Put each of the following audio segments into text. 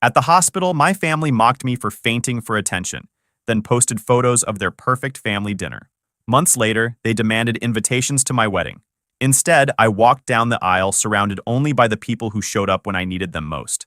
At the hospital, my family mocked me for fainting for attention, then posted photos of their perfect family dinner. Months later, they demanded invitations to my wedding. Instead, I walked down the aisle surrounded only by the people who showed up when I needed them most.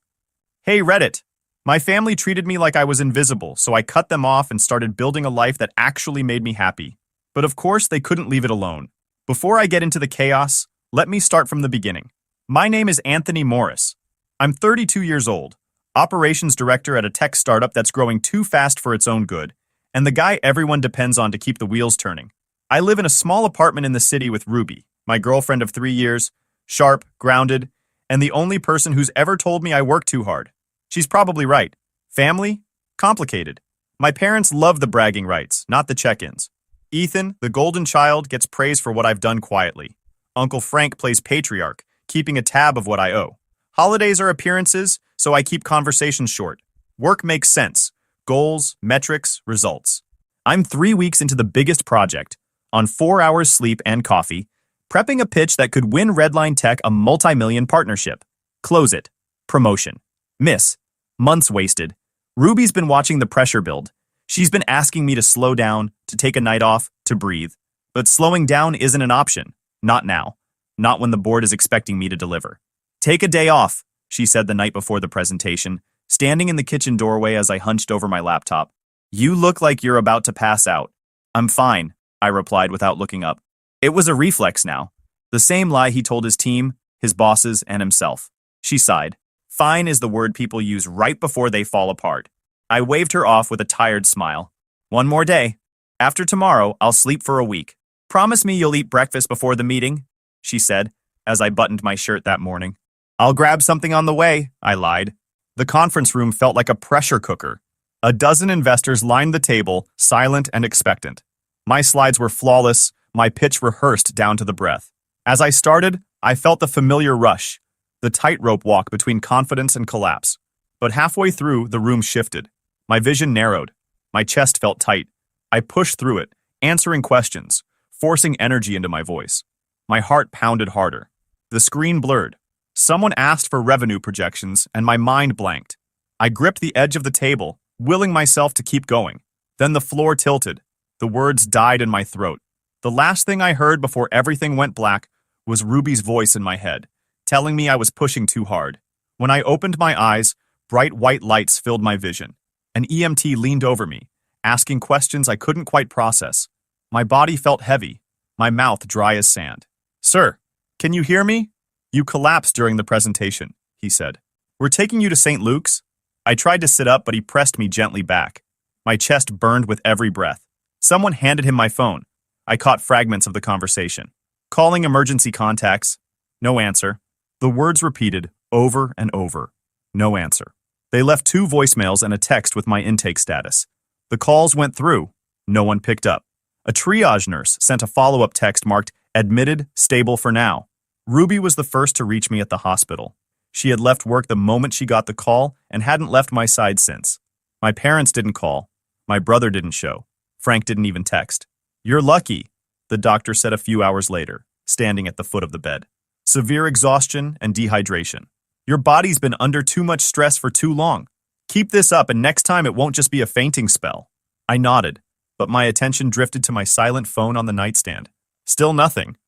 Hey, Reddit! My family treated me like I was invisible, so I cut them off and started building a life that actually made me happy. But of course, they couldn't leave it alone. Before I get into the chaos, let me start from the beginning. My name is Anthony Morris. I'm 32 years old, operations director at a tech startup that's growing too fast for its own good, and the guy everyone depends on to keep the wheels turning. I live in a small apartment in the city with Ruby, my girlfriend of 3 years, sharp, grounded, and the only person who's ever told me I work too hard. She's probably right. Family? Complicated. My parents love the bragging rights, not the check-ins. Ethan, the golden child, gets praise for what I've done quietly. Uncle Frank plays patriarch, keeping a tab of what I owe. Holidays are appearances, so I keep conversations short. Work makes sense. Goals, metrics, results. I'm 3 weeks into the biggest project, on 4 hours sleep and coffee, prepping a pitch that could win Redline Tech a multi-million partnership. Close it. Promotion. Miss. Months wasted. Ruby's been watching the pressure build. She's been asking me to slow down, to take a night off, to breathe. But slowing down isn't an option. Not now. Not when the board is expecting me to deliver. Take a day off, she said the night before the presentation, standing in the kitchen doorway as I hunched over my laptop. You look like you're about to pass out. I'm fine, I replied without looking up. It was a reflex now. The same lie he told his team, his bosses, and himself. She sighed. Fine is the word people use right before they fall apart. I waved her off with a tired smile. One more day. After tomorrow, I'll sleep for a week. Promise me you'll eat breakfast before the meeting, she said, as I buttoned my shirt that morning. I'll grab something on the way, I lied. The conference room felt like a pressure cooker. A dozen investors lined the table, silent and expectant. My slides were flawless, my pitch rehearsed down to the breath. As I started, I felt the familiar rush, the tightrope walk between confidence and collapse. But halfway through, the room shifted. My vision narrowed. My chest felt tight. I pushed through it, answering questions, forcing energy into my voice. My heart pounded harder. The screen blurred. Someone asked for revenue projections, and my mind blanked. I gripped the edge of the table, willing myself to keep going. Then the floor tilted. The words died in my throat. The last thing I heard before everything went black was Ruby's voice in my head, telling me I was pushing too hard. When I opened my eyes, bright white lights filled my vision. An EMT leaned over me, asking questions I couldn't quite process. My body felt heavy, my mouth dry as sand. Sir, can you hear me? You collapsed during the presentation, he said. We're taking you to St. Luke's. I tried to sit up, but he pressed me gently back. My chest burned with every breath. Someone handed him my phone. I caught fragments of the conversation. Calling emergency contacts. No answer. The words repeated over and over. No answer. They left 2 voicemails and a text with my intake status. The calls went through. No one picked up. A triage nurse sent a follow-up text marked admitted, stable for now. Ruby was the first to reach me at the hospital. She had left work the moment she got the call and hadn't left my side since. My parents didn't call. My brother didn't show. Frank didn't even text. You're lucky, the doctor said a few hours later, standing at the foot of the bed. Severe exhaustion and dehydration. Your body's been under too much stress for too long. Keep this up and next time it won't just be a fainting spell. I nodded, but my attention drifted to my silent phone on the nightstand. Still nothing.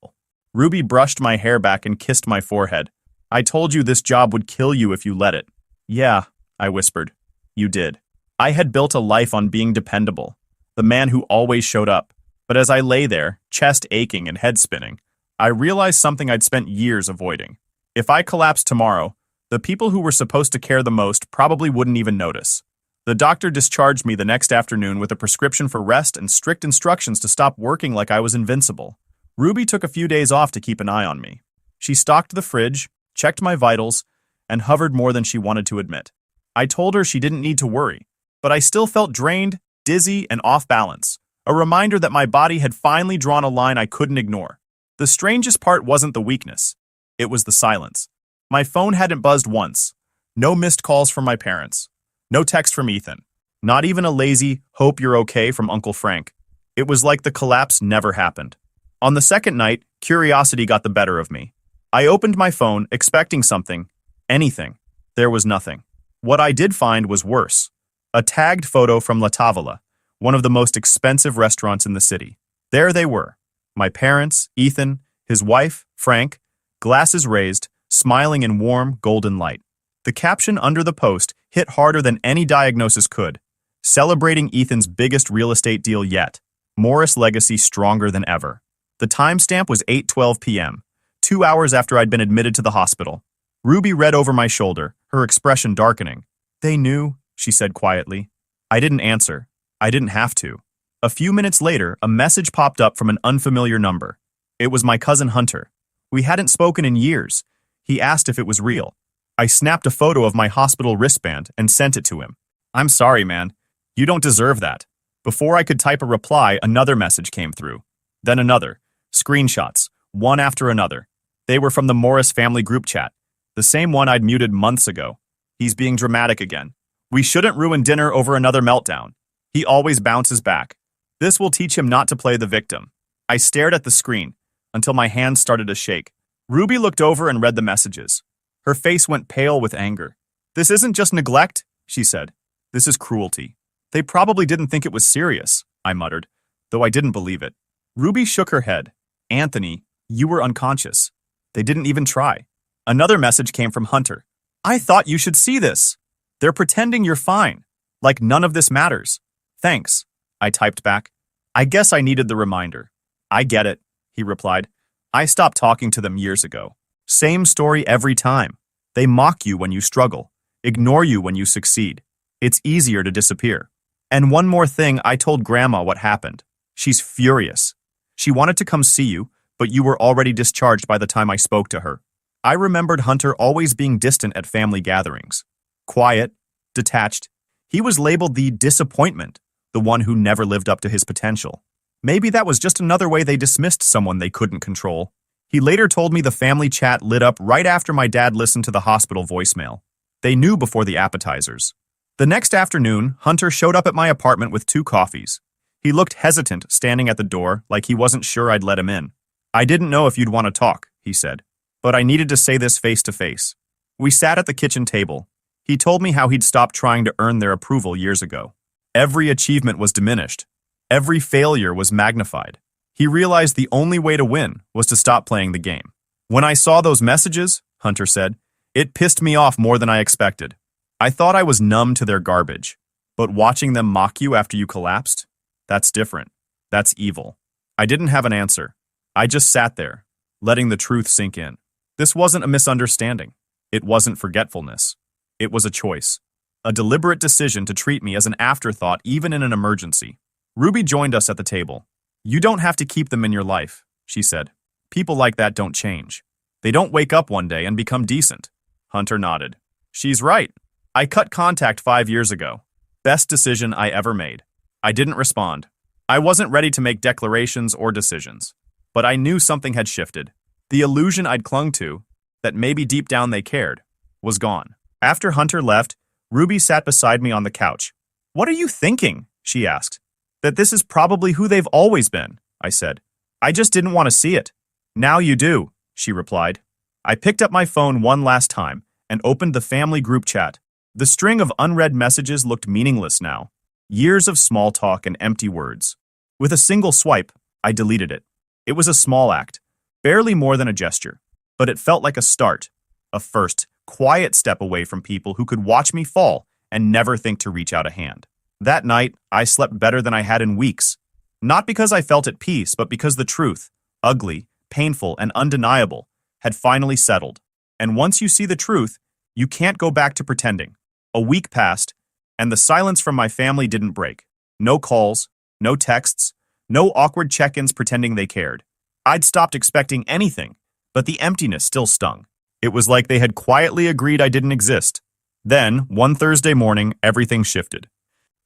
Ruby brushed my hair back and kissed my forehead. I told you this job would kill you if you let it. Yeah, I whispered. You did. I had built a life on being dependable, the man who always showed up. But as I lay there, chest aching and head spinning, I realized something I'd spent years avoiding. If I collapsed tomorrow, the people who were supposed to care the most probably wouldn't even notice. The doctor discharged me the next afternoon with a prescription for rest and strict instructions to stop working like I was invincible. Ruby took a few days off to keep an eye on me. She stocked the fridge, checked my vitals, and hovered more than she wanted to admit. I told her she didn't need to worry, but I still felt drained, dizzy, and off balance, a reminder that my body had finally drawn a line I couldn't ignore. The strangest part wasn't the weakness. It was the silence. My phone hadn't buzzed once. No missed calls from my parents. No text from Ethan. Not even a lazy, hope you're okay from Uncle Frank. It was like the collapse never happened. On the second night, curiosity got the better of me. I opened my phone, expecting something. Anything. There was nothing. What I did find was worse. A tagged photo from La Tavola, one of the most expensive restaurants in the city. There they were. My parents, Ethan, his wife, Frank, glasses raised, smiling in warm, golden light. The caption under the post hit harder than any diagnosis could. Celebrating Ethan's biggest real estate deal yet. Morris legacy stronger than ever. The timestamp was 8:12 p.m., 2 hours after I'd been admitted to the hospital. Ruby read over my shoulder, her expression darkening. "They knew," she said quietly. I didn't answer. I didn't have to. A few minutes later, a message popped up from an unfamiliar number. It was my cousin Hunter. We hadn't spoken in years. He asked if it was real. I snapped a photo of my hospital wristband and sent it to him. "I'm sorry, man. You don't deserve that." Before I could type a reply, another message came through. Then another. Screenshots, one after another. They were from the Morris family group chat, the same one I'd muted months ago. He's being dramatic again. "We shouldn't ruin dinner over another meltdown. He always bounces back. This will teach him not to play the victim." I stared at the screen until my hands started to shake. Ruby looked over and read the messages. Her face went pale with anger. "This isn't just neglect," she said. "This is cruelty." "They probably didn't think it was serious," I muttered, though I didn't believe it. Ruby shook her head. "Anthony, you were unconscious. They didn't even try." Another message came from Hunter. "I thought you should see this. They're pretending you're fine, like none of this matters." "Thanks," I typed back. "I guess I needed the reminder." "I get it," he replied. "I stopped talking to them years ago. Same story every time. They mock you when you struggle, ignore you when you succeed. It's easier to disappear." And one more thing, I told Grandma what happened. She's furious. She wanted to come see you, but you were already discharged by the time I spoke to her. I remembered Hunter always being distant at family gatherings. Quiet, detached. He was labeled the disappointment, the one who never lived up to his potential. Maybe that was just another way they dismissed someone they couldn't control. He later told me the family chat lit up right after my dad listened to the hospital voicemail. They knew before the appetizers. The next afternoon, Hunter showed up at my apartment with 2 coffees. He looked hesitant, standing at the door, like he wasn't sure I'd let him in. "I didn't know if you'd want to talk," he said, "but I needed to say this face to face." We sat at the kitchen table. He told me how he'd stopped trying to earn their approval years ago. Every achievement was diminished. Every failure was magnified. He realized the only way to win was to stop playing the game. "When I saw those messages," Hunter said, "it pissed me off more than I expected. I thought I was numb to their garbage. But watching them mock you after you collapsed? That's different. That's evil." I didn't have an answer. I just sat there, letting the truth sink in. This wasn't a misunderstanding. It wasn't forgetfulness. It was a choice. A deliberate decision to treat me as an afterthought even in an emergency. Ruby joined us at the table. "You don't have to keep them in your life," she said. "People like that don't change. They don't wake up one day and become decent." Hunter nodded. "She's right. I cut contact 5 years ago. Best decision I ever made." I didn't respond. I wasn't ready to make declarations or decisions. But I knew something had shifted. The illusion I'd clung to, that maybe deep down they cared, was gone. After Hunter left, Ruby sat beside me on the couch. "What are you thinking?" she asked. "That this is probably who they've always been," I said. "I just didn't want to see it." "Now you do," she replied. I picked up my phone one last time and opened the family group chat. The string of unread messages looked meaningless now. Years of small talk and empty words. With a single swipe, I deleted it. It was a small act, barely more than a gesture, but it felt like a start, a first, quiet step away from people who could watch me fall and never think to reach out a hand. That night, I slept better than I had in weeks. Not because I felt at peace, but because the truth, ugly, painful, and undeniable, had finally settled. And once you see the truth, you can't go back to pretending. A week passed, and the silence from my family didn't break. No calls, no texts, no awkward check-ins pretending they cared. I'd stopped expecting anything, but the emptiness still stung. It was like they had quietly agreed I didn't exist. Then, one Thursday morning, everything shifted.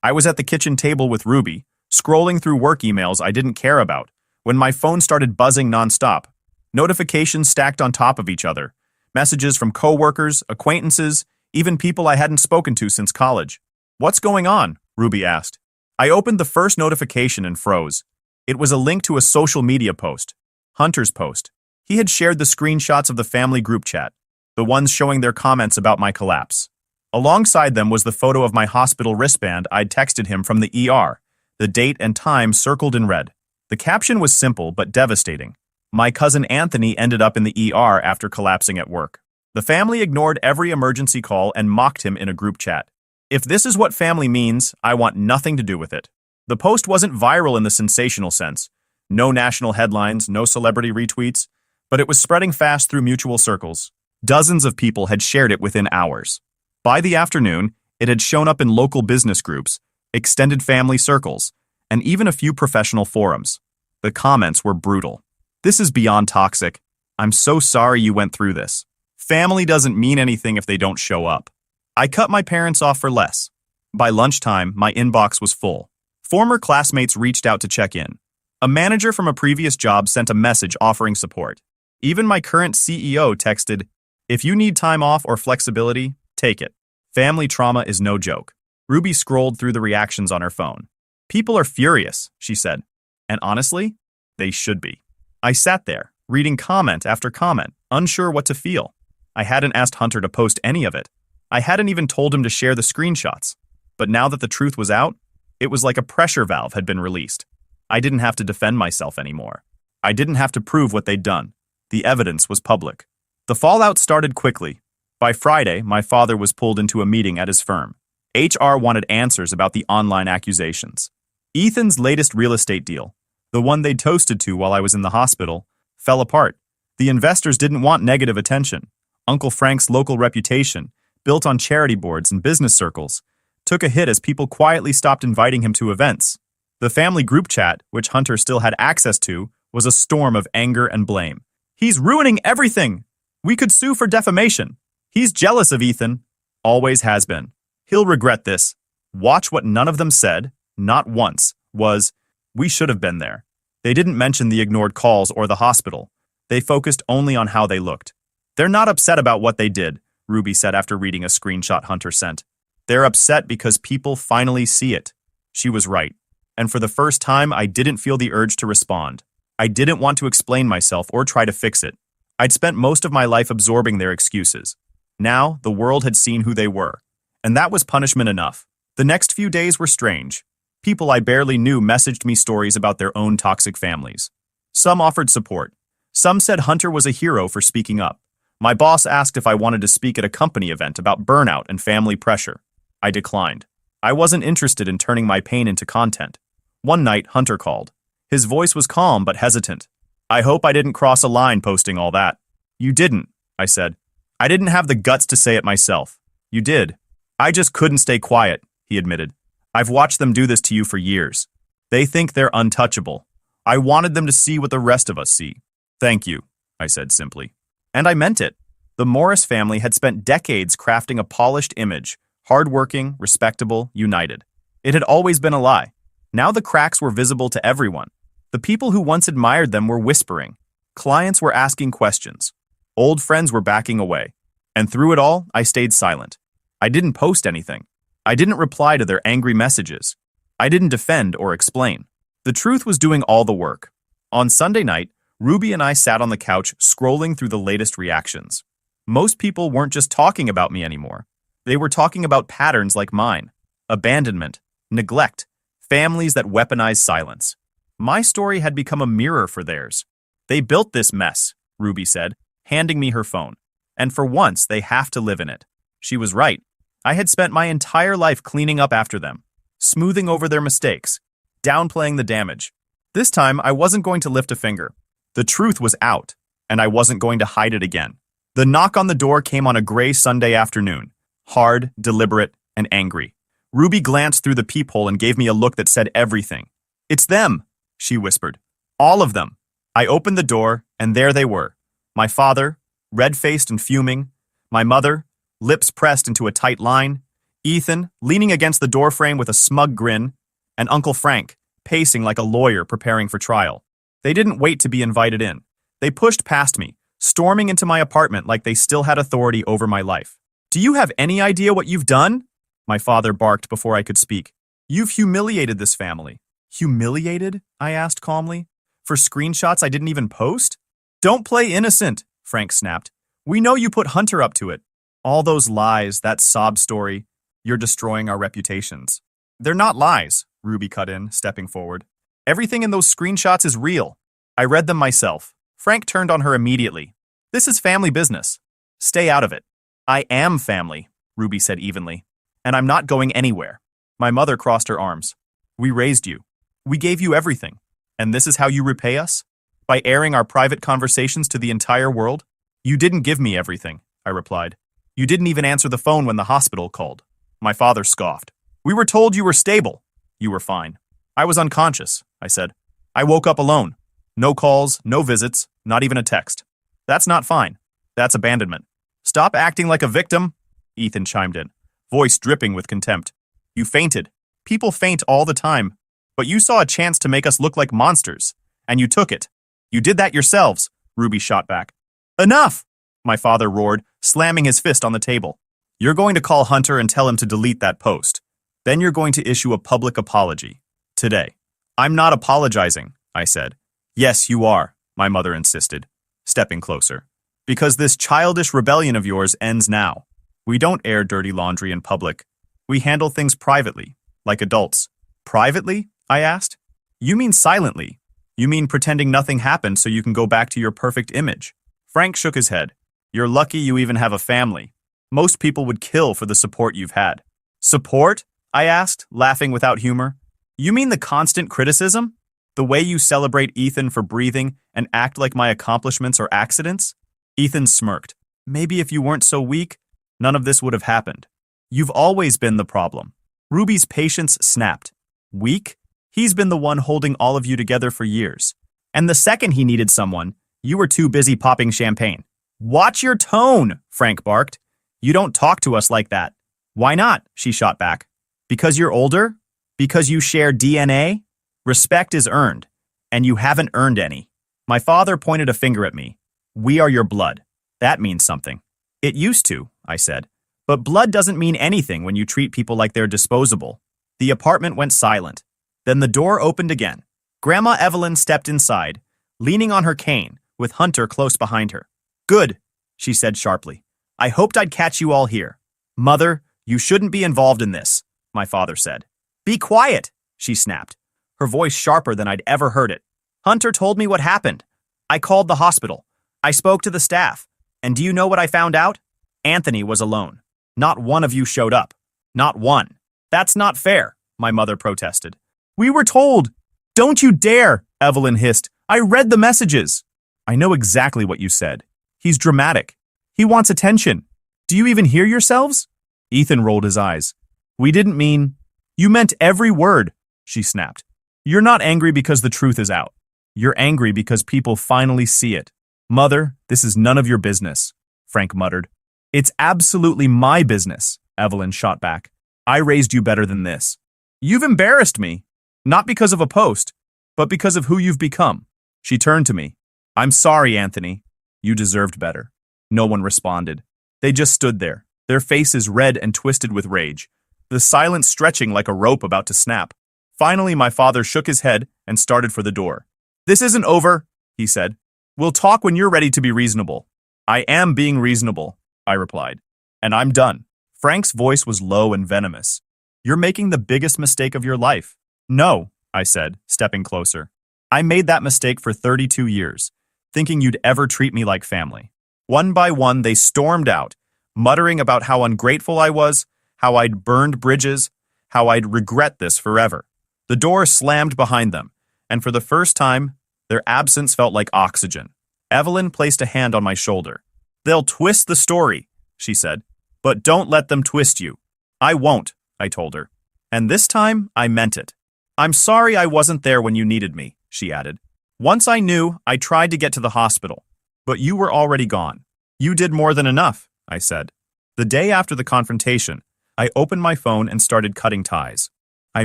I was at the kitchen table with Ruby, scrolling through work emails I didn't care about, when my phone started buzzing nonstop. Notifications stacked on top of each other. Messages from coworkers, acquaintances, even people I hadn't spoken to since college. "What's going on?" Ruby asked. I opened the first notification and froze. It was a link to a social media post. Hunter's post. He had shared the screenshots of the family group chat, the ones showing their comments about my collapse. Alongside them was the photo of my hospital wristband I'd texted him from the ER, the date and time circled in red. The caption was simple but devastating. My cousin Anthony ended up in the ER after collapsing at work. The family ignored every emergency call and mocked him in a group chat. If this is what family means, I want nothing to do with it. The post wasn't viral in the sensational sense. No national headlines, no celebrity retweets, but it was spreading fast through mutual circles. Dozens of people had shared it within hours. By the afternoon, it had shown up in local business groups, extended family circles, and even a few professional forums. The comments were brutal. "This is beyond toxic. I'm so sorry you went through this. Family doesn't mean anything if they don't show up." I cut my parents off for less. By lunchtime, my inbox was full. Former classmates reached out to check in. A manager from a previous job sent a message offering support. Even my current CEO texted, "If you need time off or flexibility, take it." Family trauma is no joke. Ruby scrolled through the reactions on her phone. "People are furious," she said. And honestly, they should be. I sat there, reading comment after comment, unsure what to feel. I hadn't asked Hunter to post any of it. I hadn't even told him to share the screenshots. But now that the truth was out, it was like a pressure valve had been released. I didn't have to defend myself anymore. I didn't have to prove what they'd done. The evidence was public. The fallout started quickly. By Friday, my father was pulled into a meeting at his firm. HR wanted answers about the online accusations. Ethan's latest real estate deal, the one they'd toasted to while I was in the hospital, fell apart. The investors didn't want negative attention. Uncle Frank's local reputation, built on charity boards and business circles, took a hit as people quietly stopped inviting him to events. The family group chat, which Hunter still had access to, was a storm of anger and blame. "He's ruining everything! We could sue for defamation. He's jealous of Ethan. Always has been. He'll regret this." Watch what none of them said, not once, was, "We should have been there." They didn't mention the ignored calls or the hospital. They focused only on how they looked. "They're not upset about what they did," Ruby said after reading a screenshot Hunter sent. "They're upset because people finally see it." She was right. And for the first time, I didn't feel the urge to respond. I didn't want to explain myself or try to fix it. I'd spent most of my life absorbing their excuses. Now, the world had seen who they were. And that was punishment enough. The next few days were strange. People I barely knew messaged me stories about their own toxic families. Some offered support. Some said Hunter was a hero for speaking up. My boss asked if I wanted to speak at a company event about burnout and family pressure. I declined. I wasn't interested in turning my pain into content. One night, Hunter called. His voice was calm but hesitant. "I hope I didn't cross a line posting all that." "You didn't," I said. "I didn't have the guts to say it myself." "You did." "I just couldn't stay quiet," he admitted. "I've watched them do this to you for years. They think they're untouchable. I wanted them to see what the rest of us see." "Thank you," I said simply. And I meant it. The Morris family had spent decades crafting a polished image, hardworking, respectable, united. It had always been a lie. Now the cracks were visible to everyone. The people who once admired them were whispering. Clients were asking questions. Old friends were backing away. And through it all, I stayed silent. I didn't post anything. I didn't reply to their angry messages. I didn't defend or explain. The truth was doing all the work. On Sunday night, Ruby and I sat on the couch scrolling through the latest reactions. Most people weren't just talking about me anymore. They were talking about patterns like mine. Abandonment, neglect, families that weaponize silence. My story had become a mirror for theirs. "They built this mess," Ruby said, handing me her phone. "And for once, they have to live in it." She was right. I had spent my entire life cleaning up after them, smoothing over their mistakes, downplaying the damage. This time, I wasn't going to lift a finger. The truth was out, and I wasn't going to hide it again. The knock on the door came on a gray Sunday afternoon, hard, deliberate, and angry. Ruby glanced through the peephole and gave me a look that said everything. "It's them," she whispered. "All of them." I opened the door, and there they were. My father, red-faced and fuming. My mother, lips pressed into a tight line. Ethan, leaning against the doorframe with a smug grin. And Uncle Frank, pacing like a lawyer preparing for trial. They didn't wait to be invited in. They pushed past me, storming into my apartment like they still had authority over my life. "Do you have any idea what you've done?" My father barked before I could speak. "You've humiliated this family." "Humiliated?" I asked calmly. "For screenshots I didn't even post?" "Don't play innocent," Frank snapped. "We know you put Hunter up to it. All those lies, that sob story, you're destroying our reputations. They're not lies, Ruby cut in, stepping forward. Everything in those screenshots is real. I read them myself. Frank turned on her immediately. This is family business. Stay out of it. I am family, Ruby said evenly. And I'm not going anywhere. My mother crossed her arms. We raised you. We gave you everything. And this is how you repay us? By airing our private conversations to the entire world? You didn't give me everything, I replied. You didn't even answer the phone when the hospital called. My father scoffed. We were told you were stable. You were fine. I was unconscious, I said. I woke up alone. No calls, no visits, not even a text. That's not fine. That's abandonment. Stop acting like a victim, Ethan chimed in, voice dripping with contempt. You fainted. People faint all the time. But you saw a chance to make us look like monsters, and you took it. You did that yourselves, Ruby shot back. Enough! My father roared, slamming his fist on the table. You're going to call Hunter and tell him to delete that post. Then you're going to issue a public apology. Today. I'm not apologizing, I said. Yes, you are, my mother insisted, stepping closer. Because this childish rebellion of yours ends now. We don't air dirty laundry in public. We handle things privately, like adults. Privately? I asked. You mean silently. You mean pretending nothing happened so you can go back to your perfect image. Frank shook his head. You're lucky you even have a family. Most people would kill for the support you've had. Support? I asked, laughing without humor. You mean the constant criticism? The way you celebrate Ethan for breathing and act like my accomplishments are accidents? Ethan smirked. Maybe if you weren't so weak, none of this would have happened. You've always been the problem. Ruby's patience snapped. Weak? He's been the one holding all of you together for years. And the second he needed someone, you were too busy popping champagne. Watch your tone, Frank barked. You don't talk to us like that. Why not? She shot back. Because you're older? Because you share DNA? Respect is earned, and you haven't earned any. My father pointed a finger at me. We are your blood. That means something. It used to, I said. But blood doesn't mean anything when you treat people like they're disposable. The apartment went silent. Then the door opened again. Grandma Evelyn stepped inside, leaning on her cane, with Hunter close behind her. Good, she said sharply. I hoped I'd catch you all here. Mother, you shouldn't be involved in this, my father said. Be quiet, she snapped, her voice sharper than I'd ever heard it. Hunter told me what happened. I called the hospital. I spoke to the staff. And do you know what I found out? Anthony was alone. Not one of you showed up. Not one. That's not fair, my mother protested. We were told. Don't you dare, Evelyn hissed. I read the messages. I know exactly what you said. He's dramatic. He wants attention. Do you even hear yourselves? Ethan rolled his eyes. We didn't mean... You meant every word, she snapped. You're not angry because the truth is out. You're angry because people finally see it. Mother, this is none of your business, Frank muttered. It's absolutely my business, Evelyn shot back. I raised you better than this. You've embarrassed me. Not because of a post, but because of who you've become. She turned to me. I'm sorry, Anthony. You deserved better. No one responded. They just stood there, their faces red and twisted with rage, the silence stretching like a rope about to snap. Finally, my father shook his head and started for the door. This isn't over, he said. We'll talk when you're ready to be reasonable. I am being reasonable, I replied. And I'm done. Frank's voice was low and venomous. You're making the biggest mistake of your life. No, I said, stepping closer. I made that mistake for 32 years, thinking you'd ever treat me like family. One by one, they stormed out, muttering about how ungrateful I was, how I'd burned bridges, how I'd regret this forever. The door slammed behind them, and for the first time, their absence felt like oxygen. Evelyn placed a hand on my shoulder. They'll twist the story, she said, but don't let them twist you. I won't, I told her. And this time, I meant it. I'm sorry I wasn't there when you needed me, she added. Once I knew, I tried to get to the hospital, but you were already gone. You did more than enough, I said. The day after the confrontation, I opened my phone and started cutting ties. I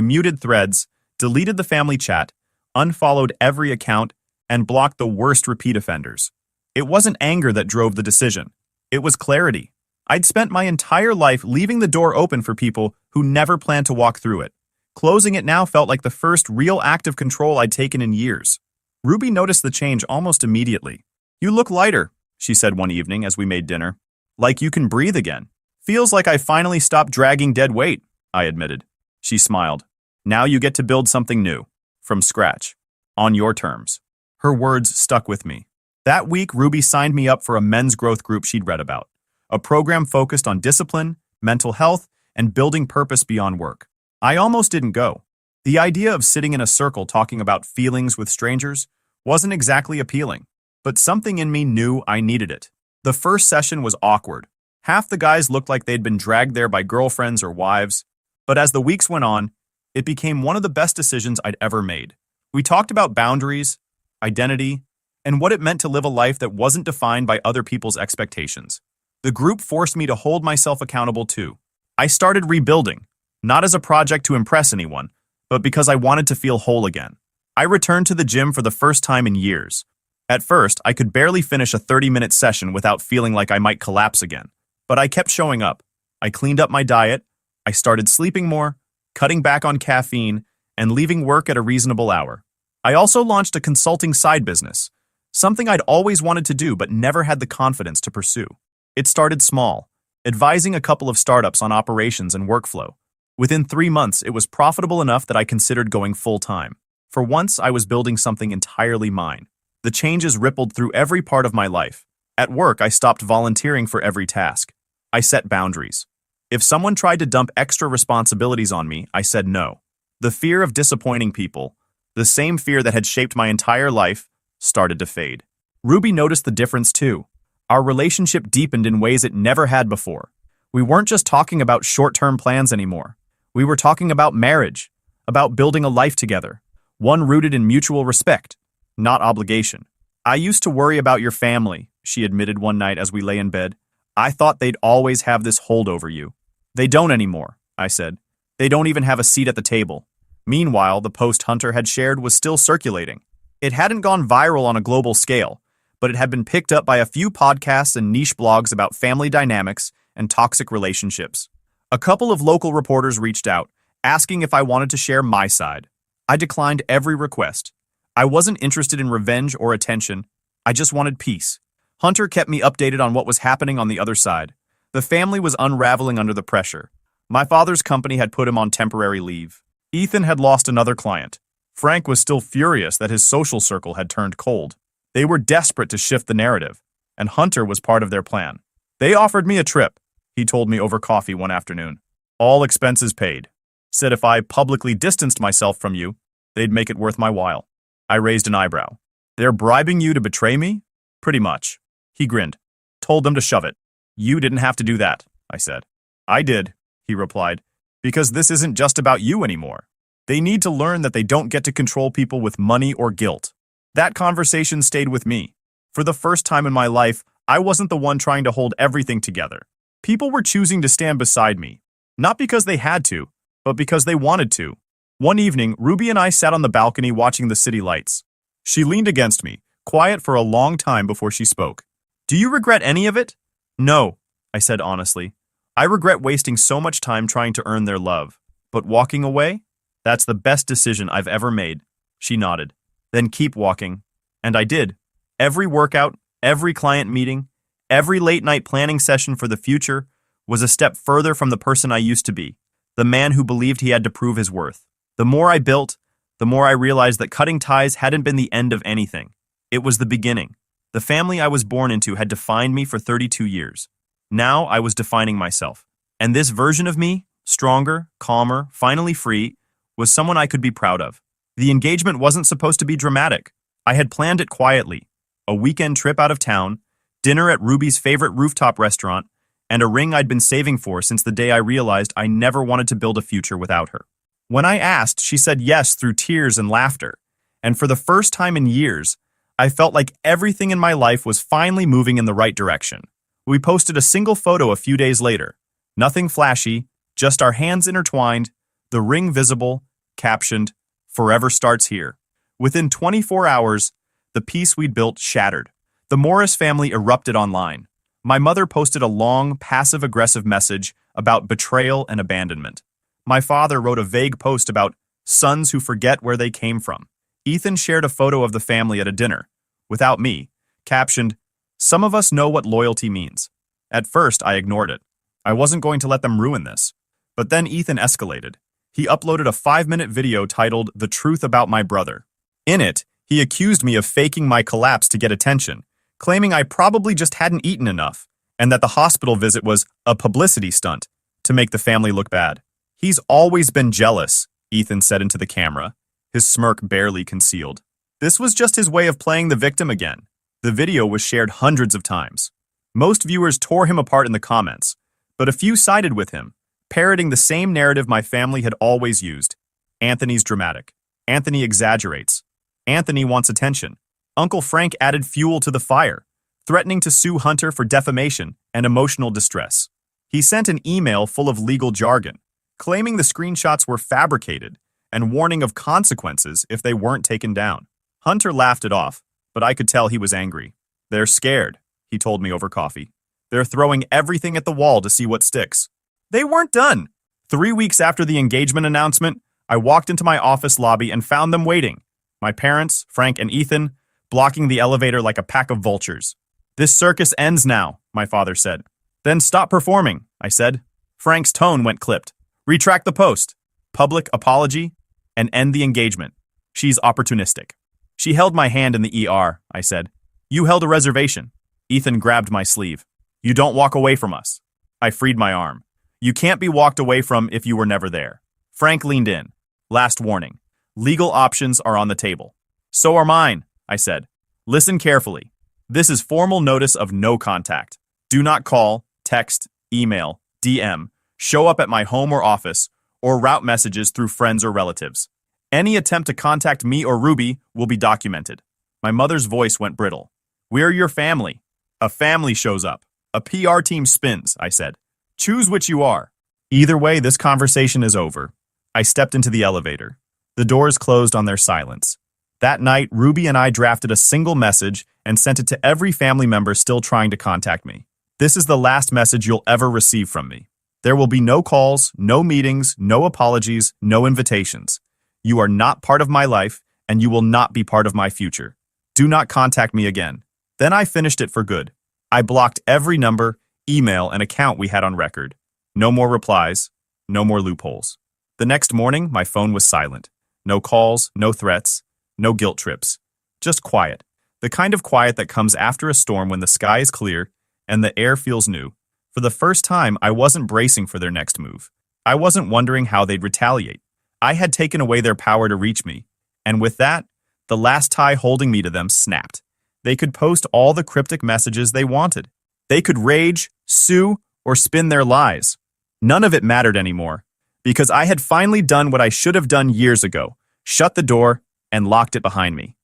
muted threads, deleted the family chat, unfollowed every account, and blocked the worst repeat offenders. It wasn't anger that drove the decision. It was clarity. I'd spent my entire life leaving the door open for people who never planned to walk through it. Closing it now felt like the first real act of control I'd taken in years. Ruby noticed the change almost immediately. You look lighter, she said one evening as we made dinner. Like you can breathe again. Feels like I finally stopped dragging dead weight, I admitted. She smiled. Now you get to build something new. From scratch. On your terms. Her words stuck with me. That week, Ruby signed me up for a men's growth group she'd read about. A program focused on discipline, mental health, and building purpose beyond work. I almost didn't go. The idea of sitting in a circle talking about feelings with strangers wasn't exactly appealing, but something in me knew I needed it. The first session was awkward. Half the guys looked like they'd been dragged there by girlfriends or wives, but as the weeks went on, it became one of the best decisions I'd ever made. We talked about boundaries, identity, and what it meant to live a life that wasn't defined by other people's expectations. The group forced me to hold myself accountable too. I started rebuilding, not as a project to impress anyone, but because I wanted to feel whole again. I returned to the gym for the first time in years. At first, I could barely finish a 30-minute session without feeling like I might collapse again. But I kept showing up. I cleaned up my diet, I started sleeping more, cutting back on caffeine, and leaving work at a reasonable hour. I also launched a consulting side business, something I'd always wanted to do but never had the confidence to pursue. It started small, advising a couple of startups on operations and workflow. Within 3 months, it was profitable enough that I considered going full-time. For once, I was building something entirely mine. The changes rippled through every part of my life. At work, I stopped volunteering for every task. I set boundaries. If someone tried to dump extra responsibilities on me, I said no. The fear of disappointing people, the same fear that had shaped my entire life, started to fade. Ruby noticed the difference too. Our relationship deepened in ways it never had before. We weren't just talking about short-term plans anymore. We were talking about marriage, about building a life together, one rooted in mutual respect, not obligation. I used to worry about your family, she admitted one night as we lay in bed. I thought they'd always have this hold over you. They don't anymore, I said. They don't even have a seat at the table. Meanwhile, the post Hunter had shared was still circulating. It hadn't gone viral on a global scale, but it had been picked up by a few podcasts and niche blogs about family dynamics and toxic relationships. A couple of local reporters reached out, asking if I wanted to share my side. I declined every request. I wasn't interested in revenge or attention. I just wanted peace. Hunter kept me updated on what was happening on the other side. The family was unraveling under the pressure. My father's company had put him on temporary leave. Ethan had lost another client. Frank was still furious that his social circle had turned cold. They were desperate to shift the narrative, and Hunter was part of their plan. They offered me a trip, he told me over coffee one afternoon. All expenses paid. Said if I publicly distanced myself from you, they'd make it worth my while. I raised an eyebrow. They're bribing you to betray me? Pretty much. He grinned. Told them to shove it. You didn't have to do that, I said. I did, he replied, because this isn't just about you anymore. They need to learn that they don't get to control people with money or guilt. That conversation stayed with me. For the first time in my life, I wasn't the one trying to hold everything together. People were choosing to stand beside me, not because they had to, but because they wanted to. One evening, Ruby and I sat on the balcony watching the city lights. She leaned against me, quiet for a long time before she spoke. Do you regret any of it? No, I said honestly. I regret wasting so much time trying to earn their love. But walking away? That's the best decision I've ever made. She nodded. Then keep walking. And I did. Every workout, every client meeting, every late-night planning session for the future was a step further from the person I used to be, the man who believed he had to prove his worth. The more I built, the more I realized that cutting ties hadn't been the end of anything. It was the beginning. The family I was born into had defined me for 32 years. Now I was defining myself. And this version of me, stronger, calmer, finally free, was someone I could be proud of. The engagement wasn't supposed to be dramatic. I had planned it quietly. A weekend trip out of town, dinner at Ruby's favorite rooftop restaurant, and a ring I'd been saving for since the day I realized I never wanted to build a future without her. When I asked, she said yes through tears and laughter. And for the first time in years, I felt like everything in my life was finally moving in the right direction. We posted a single photo a few days later. Nothing flashy, just our hands intertwined, the ring visible, captioned, "Forever starts here." Within 24 hours, the peace we'd built shattered. The Morris family erupted online. My mother posted a long, passive-aggressive message about betrayal and abandonment. My father wrote a vague post about sons who forget where they came from. Ethan shared a photo of the family at a dinner, without me, captioned, "Some of us know what loyalty means." At first, I ignored it. I wasn't going to let them ruin this. But then Ethan escalated. He uploaded a 5-minute video titled "The Truth About My Brother." In it, he accused me of faking my collapse to get attention, claiming I probably just hadn't eaten enough, and that the hospital visit was a publicity stunt to make the family look bad. "He's always been jealous," Ethan said into the camera, his smirk barely concealed. This was just his way of playing the victim again. The video was shared hundreds of times. Most viewers tore him apart in the comments, but a few sided with him, parroting the same narrative my family had always used. Anthony's dramatic. Anthony exaggerates. Anthony wants attention. Uncle Frank added fuel to the fire, threatening to sue Hunter for defamation and emotional distress. He sent an email full of legal jargon, claiming the screenshots were fabricated and warning of consequences if they weren't taken down. Hunter laughed it off, but I could tell he was angry. "They're scared," he told me over coffee. "They're throwing everything at the wall to see what sticks." They weren't done. 3 weeks after the engagement announcement, I walked into my office lobby and found them waiting. My parents, Frank and Ethan, blocking the elevator like a pack of vultures. "This circus ends now," my father said. "Then stop performing," I said. Frank's tone went clipped. "Retract the post. Public apology, and end the engagement. She's opportunistic." "She held my hand in the ER," I said. "You held a reservation." Ethan grabbed my sleeve. "You don't walk away from us." I freed my arm. "You can't be walked away from if you were never there." Frank leaned in. "Last warning. Legal options are on the table." "So are mine," I said. "Listen carefully. This is formal notice of no contact. Do not call, text, email, DM, show up at my home or office, or route messages through friends or relatives. Any attempt to contact me or Ruby will be documented." My mother's voice went brittle. "We're your family." "A family shows up. A PR team spins," I said. "Choose which you are." Either way, this conversation is over. I stepped into the elevator. The doors closed on their silence. That night, Ruby and I drafted a single message and sent it to every family member still trying to contact me. "This is the last message you'll ever receive from me. There will be no calls, no meetings, no apologies, no invitations. You are not part of my life, and you will not be part of my future. Do not contact me again." Then I finished it for good. I blocked every number, email, and account we had on record. No more replies, no more loopholes. The next morning, my phone was silent. No calls, no threats, no guilt trips. Just quiet. The kind of quiet that comes after a storm when the sky is clear and the air feels new. For the first time, I wasn't bracing for their next move. I wasn't wondering how they'd retaliate. I had taken away their power to reach me, and with that, the last tie holding me to them snapped. They could post all the cryptic messages they wanted. They could rage, sue, or spin their lies. None of it mattered anymore, because I had finally done what I should have done years ago, shut the door, and locked it behind me.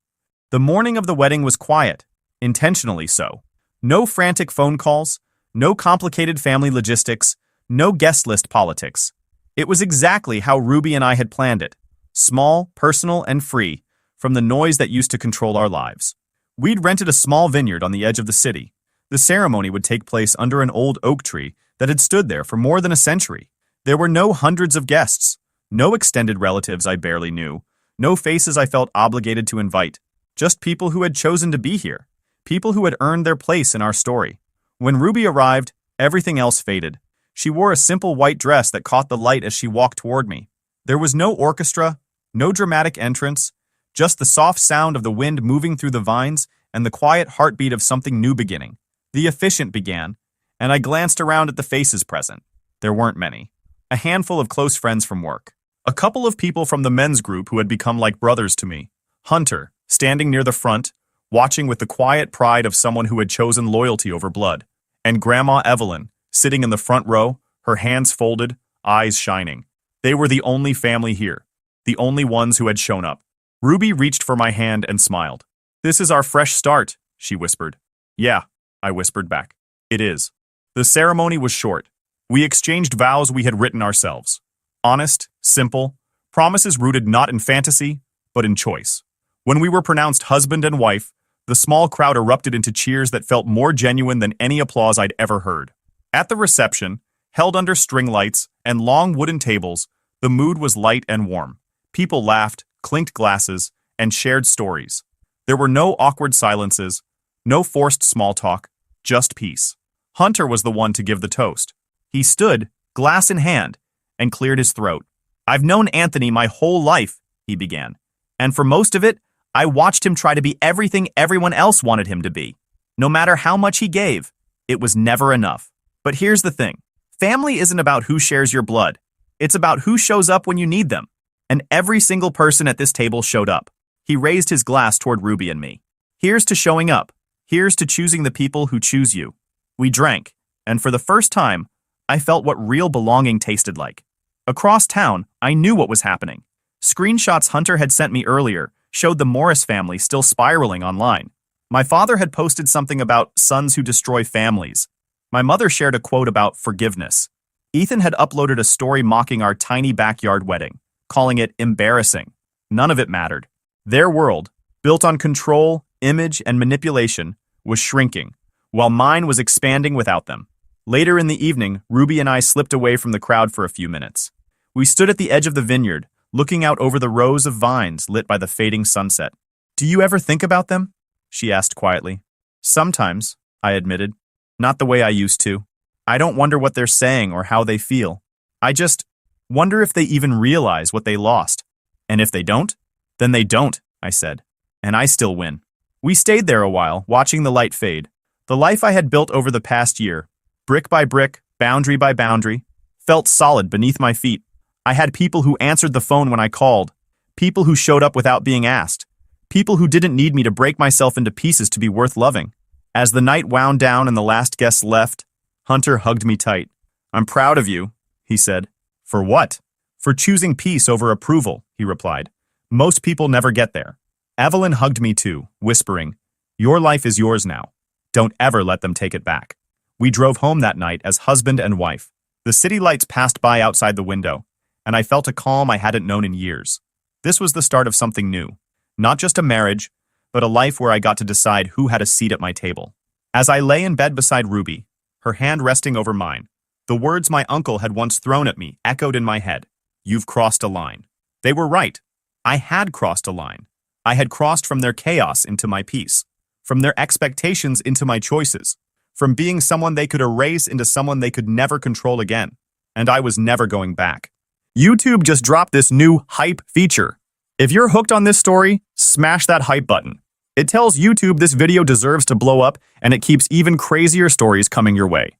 The morning of the wedding was quiet, intentionally so. No frantic phone calls, no complicated family logistics, no guest list politics. It was exactly how Ruby and I had planned it. Small, personal, and free from the noise that used to control our lives. We'd rented a small vineyard on the edge of the city. The ceremony would take place under an old oak tree that had stood there for more than a century. There were no hundreds of guests, no extended relatives I barely knew, no faces I felt obligated to invite, just people who had chosen to be here, people who had earned their place in our story. When Ruby arrived, everything else faded. She wore a simple white dress that caught the light as she walked toward me. There was no orchestra, no dramatic entrance, just the soft sound of the wind moving through the vines and the quiet heartbeat of something new beginning. The officiant began, and I glanced around at the faces present. There weren't many. A handful of close friends from work. A couple of people from the men's group who had become like brothers to me. Hunter, standing near the front, watching with the quiet pride of someone who had chosen loyalty over blood. And Grandma Evelyn, sitting in the front row, her hands folded, eyes shining. They were the only family here, the only ones who had shown up. Ruby reached for my hand and smiled. "This is our fresh start," she whispered. "Yeah," I whispered back. "It is." The ceremony was short. We exchanged vows we had written ourselves. Honest, simple, promises rooted not in fantasy, but in choice. When we were pronounced husband and wife, the small crowd erupted into cheers that felt more genuine than any applause I'd ever heard. At the reception, held under string lights and long wooden tables, the mood was light and warm. People laughed, clinked glasses, and shared stories. There were no awkward silences, no forced small talk, just peace. Hunter was the one to give the toast. He stood, glass in hand, and cleared his throat. "I've known Anthony my whole life," he began. "And for most of it, I watched him try to be everything everyone else wanted him to be. No matter how much he gave, it was never enough. But here's the thing. Family isn't about who shares your blood. It's about who shows up when you need them. And every single person at this table showed up." He raised his glass toward Ruby and me. "Here's to showing up. Here's to choosing the people who choose you." We drank, and for the first time, I felt what real belonging tasted like. Across town, I knew what was happening. Screenshots Hunter had sent me earlier showed the Morris family still spiraling online. My father had posted something about sons who destroy families. My mother shared a quote about forgiveness. Ethan had uploaded a story mocking our tiny backyard wedding, calling it embarrassing. None of it mattered. Their world, built on control, image, and manipulation, was shrinking, while mine was expanding without them. Later in the evening, Ruby and I slipped away from the crowd for a few minutes. We stood at the edge of the vineyard, looking out over the rows of vines lit by the fading sunset. "Do you ever think about them?" she asked quietly. "Sometimes," I admitted. "Not the way I used to. I don't wonder what they're saying or how they feel. I just wonder if they even realize what they lost. And if they don't, then they don't," I said. "And I still win." We stayed there a while, watching the light fade. The life I had built over the past year, brick by brick, boundary by boundary, felt solid beneath my feet. I had people who answered the phone when I called, people who showed up without being asked, people who didn't need me to break myself into pieces to be worth loving. As the night wound down and the last guests left, Hunter hugged me tight. "I'm proud of you," he said. "For what?" "For choosing peace over approval," he replied. "Most people never get there." Evelyn hugged me too, whispering, "Your life is yours now. Don't ever let them take it back." We drove home that night as husband and wife. The city lights passed by outside the window, and I felt a calm I hadn't known in years. This was the start of something new. Not just a marriage, but a life where I got to decide who had a seat at my table. As I lay in bed beside Ruby, her hand resting over mine, the words my uncle had once thrown at me echoed in my head. "You've crossed a line." They were right. I had crossed a line. I had crossed from their chaos into my peace, from their expectations into my choices, from being someone they could erase into someone they could never control again. And I was never going back. YouTube just dropped this new hype feature. If you're hooked on this story, smash that hype button. It tells YouTube this video deserves to blow up, and it keeps even crazier stories coming your way.